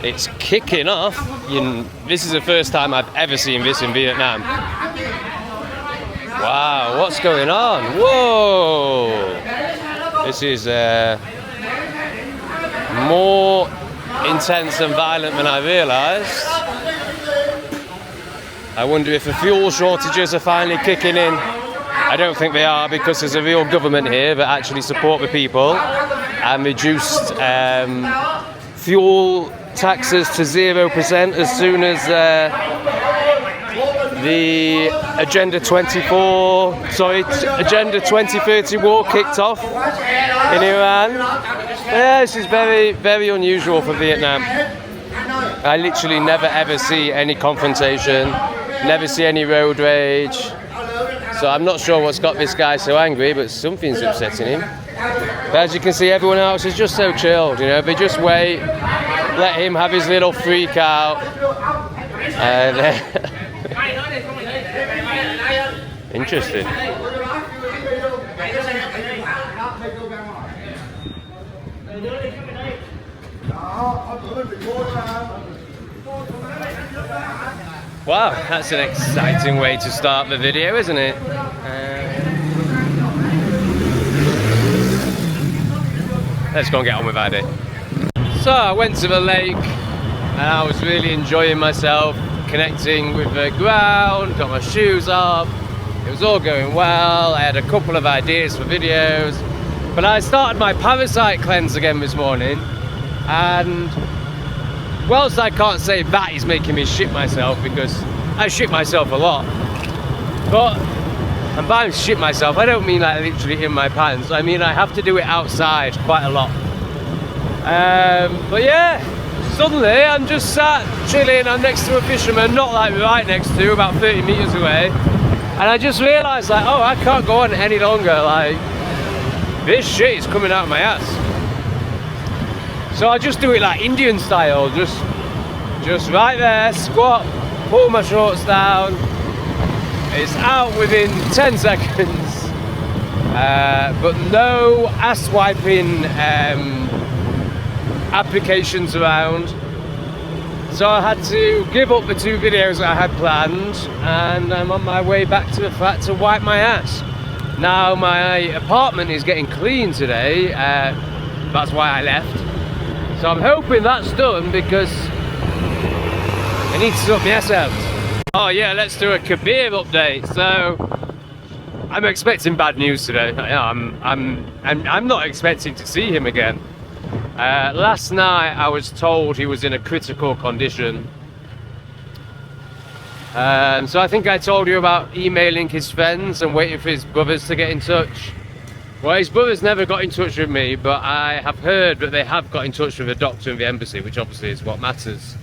It's kicking off. This is the first time I've ever seen this in Vietnam. Wow, what's going on? Whoa! This is more intense and violent than I realised. I wonder if the fuel shortages are finally kicking in. I don't think they are, because there's a real government here that actually support the people and reduced fuel taxes to 0% as soon as the Agenda 2030 war kicked off in Iran. Yeah, this is very, very unusual for Vietnam. I literally never ever see any confrontation, never see any road rage. So I'm not sure what's got this guy so angry, but something's upsetting him. But as you can see, everyone else is just so chilled, you know, they just wait, let him have his little freak out. Interesting. Wow, that's an exciting way to start the video, isn't it? Let's go and get on with our day. So I went to the lake and I was really enjoying myself, connecting with the ground, got my shoes off. It was all going well. I had a couple of ideas for videos, but I started my parasite cleanse again this morning, and whilst I can't say that is making me shit myself, because I shit myself a lot, but and by shit myself I don't mean like literally in my pants, I mean I have to do it outside quite a lot. But yeah, suddenly I'm just sat chilling, I'm next to a fisherman, not like right next to, about 30 meters away, and I just realised like, oh, I can't go on any longer, like this shit is coming out of my ass. So I just do it like Indian style, just right there, squat, pull my shorts down, it's out within 10 seconds, but no ass wiping applications around. So I had to give up the 2 videos that I had planned, and I'm on my way back to the flat to wipe my ass. Now my apartment is getting clean today, that's why I left. So I'm hoping that's done, because I need to sort my ass out. Oh yeah, let's do a Kabir update. So I'm expecting bad news today. I'm not expecting to see him again. Last night I was told he was in a critical condition. So I think I told you about emailing his friends and waiting for his brothers to get in touch. Well, his brothers never got in touch with me, but I have heard that they have got in touch with the doctor and the embassy, which obviously is what matters.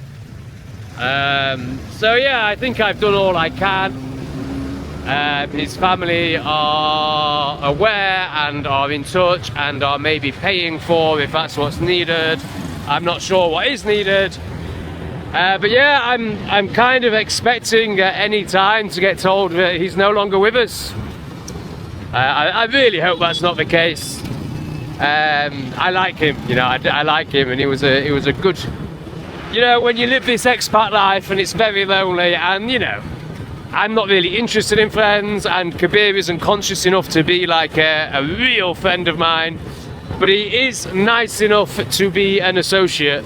So yeah, I think I've done all I can. His family are aware and are in touch and are maybe paying for if that's what's needed. I'm not sure what is needed. But yeah, I'm kind of expecting at any time to get told that he's no longer with us. I really hope that's not the case. I like him, you know, I like him, and he was a good, you know, when you live this expat life and it's very lonely, and you know, I'm not really interested in friends, and Kabir isn't conscious enough to be like a real friend of mine, but he is nice enough to be an associate,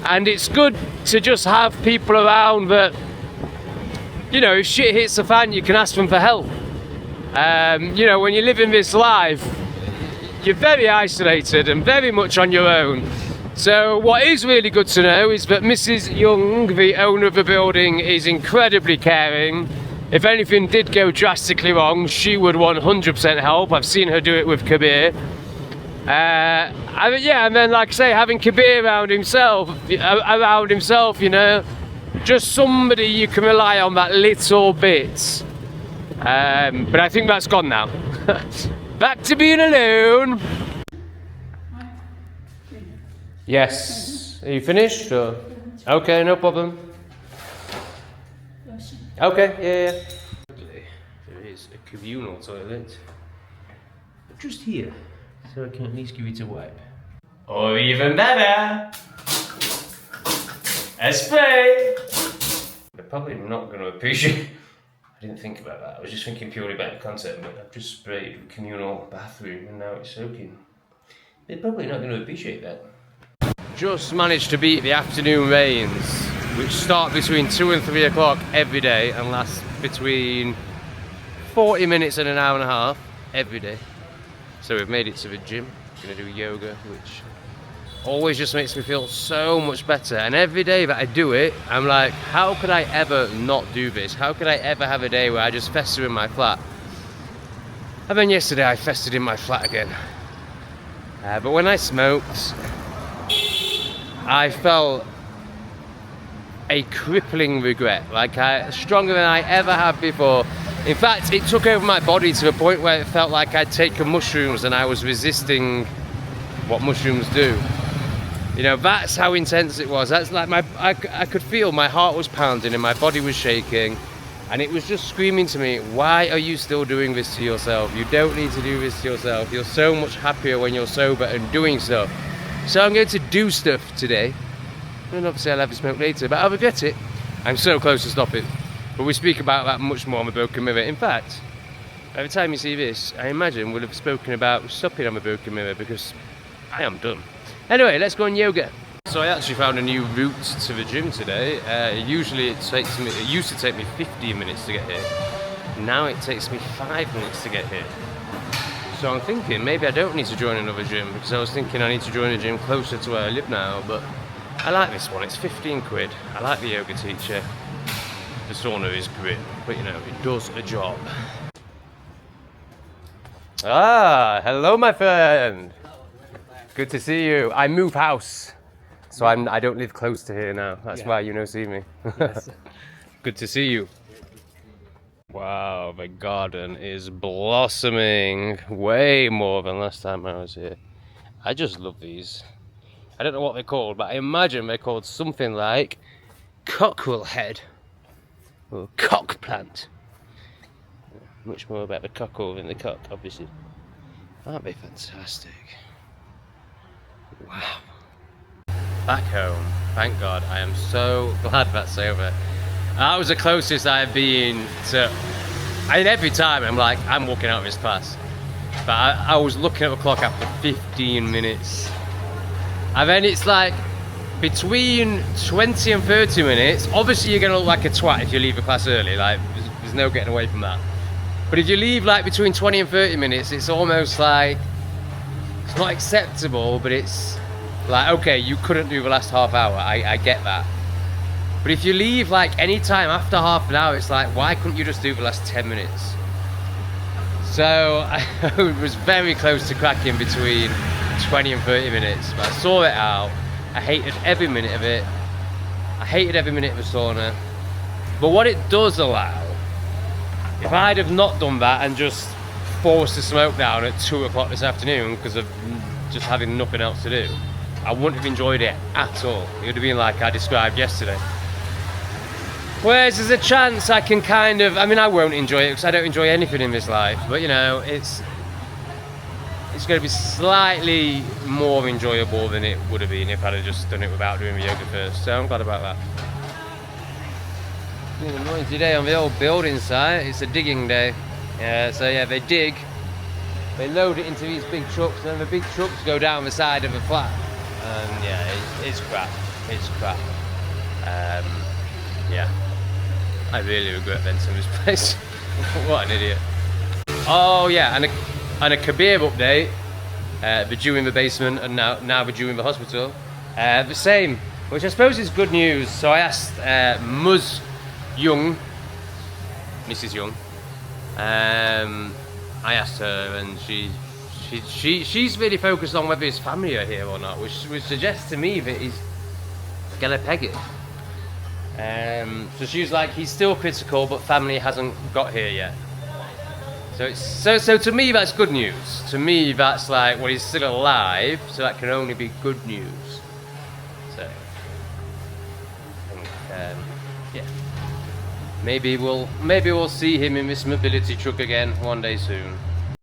and it's good to just have people around that, you know, if shit hits the fan, you can ask them for help. You know, when you live in this life, you're very isolated and very much on your own. So what is really good to know is that Mrs. Young, the owner of the building, is incredibly caring. If anything did go drastically wrong, she would 100% help. I've seen her do it with Kabir. Yeah, and then like I say, having Kabir around himself, you know, just somebody you can rely on that little bit. But I think that's gone now. Back to being alone. Yes. Are you finished? Or? Okay, no problem. Okay, yeah. There is a communal toilet just here, so I can at least give it a wipe. Or even better, Expat! They're probably not going to appreciate. I didn't think about that. I was just thinking purely about the concept, but I've just sprayed communal bathroom and now it's soaking. They're probably not going to appreciate that. Just managed to beat the afternoon rains, which start between 2 and 3 o'clock every day and last between 40 minutes and an hour and a half every day. So we've made it to the gym. Gonna do yoga, which always just makes me feel so much better. And every day that I do it, I'm like, how could I ever not do this? How could I ever have a day where I just fester in my flat? And then yesterday I festered in my flat again. But when I smoked, I felt a crippling regret, stronger than I ever have before. In fact, it took over my body to the point where it felt like I'd taken mushrooms and I was resisting what mushrooms do. You know, that's how intense it was. That's like I could feel my heart was pounding and my body was shaking, and it was just screaming to me, why are you still doing this to yourself? You don't need to do this to yourself. You're so much happier when you're sober and doing stuff. So I'm going to do stuff today. And obviously I'll have a smoke later, but I'll regret it. I'm so close to stopping. But we speak about that much more on the Broken Mirror. In fact, by the time you see this, I imagine we'll have spoken about stopping on the Broken Mirror because I am done. Anyway, let's go on yoga. So I actually found a new route to the gym today. It used to take me 15 minutes to get here. Now it takes me 5 minutes to get here. So I'm thinking maybe I don't need to join another gym, because I was thinking I need to join a gym closer to where I live now, but I like this one. It's 15 quid. I like the yoga teacher. The sauna is great, but you know, it does a job. Ah, hello my friend. Good to see you. I move house, so I don't live close to here now. That's why you see me. Yes. Good to see you. Wow, the garden is blossoming way more than last time I was here. I just love these. I don't know what they're called, but I imagine they're called something like cockerel head or cock plant. Much more about the cockerel than the cock, obviously. Aren't they fantastic? Wow. Back home, thank God. I am so glad that's over. That was the closest I've been to. Every time I'm like, I'm walking out of this class. But I was looking at the clock after 15 minutes. And then it's like between 20 and 30 minutes. Obviously, you're going to look like a twat if you leave the class early. Like, there's no getting away from that. But if you leave like between 20 and 30 minutes, it's almost like, it's not acceptable, but it's like, okay, you couldn't do the last half hour. I get that. But if you leave like any time after half an hour, it's like, why couldn't you just do the last 10 minutes? So I was very close to cracking between 20 and 30 minutes, but I saw it out. I hated every minute of it. I hated every minute of the sauna. But what it does allow, if I'd have not done that and just forced the smoke down at 2 o'clock this afternoon because of just having nothing else to do, I wouldn't have enjoyed it at all. It would have been like I described yesterday. Whereas there's a chance I can I won't enjoy it because I don't enjoy anything in this life, but you know, it's going to be slightly more enjoyable than it would have been if I'd have just done it without doing the yoga first, so I'm glad about that. It's been a noisy day on the old building site. It's a digging day. So yeah, they dig, they load it into these big trucks, and then the big trucks go down the side of the flat. And yeah, it's crap. It's crap. Yeah. I really regret venting this place. What an idiot. Oh yeah, and a Kabir update. The Jew in the basement and now the Jew in the hospital. The same, which I suppose is good news. So I asked Mrs. Young. I asked her, and she's really focused on whether his family are here or not, which suggests to me that he's gonna peg it. So she was like, he's still critical, but family hasn't got here yet. So to me that's good news. To me that's like, well, he's still alive, so that can only be good news. So I think, yeah, maybe we'll see him in this mobility truck again one day soon.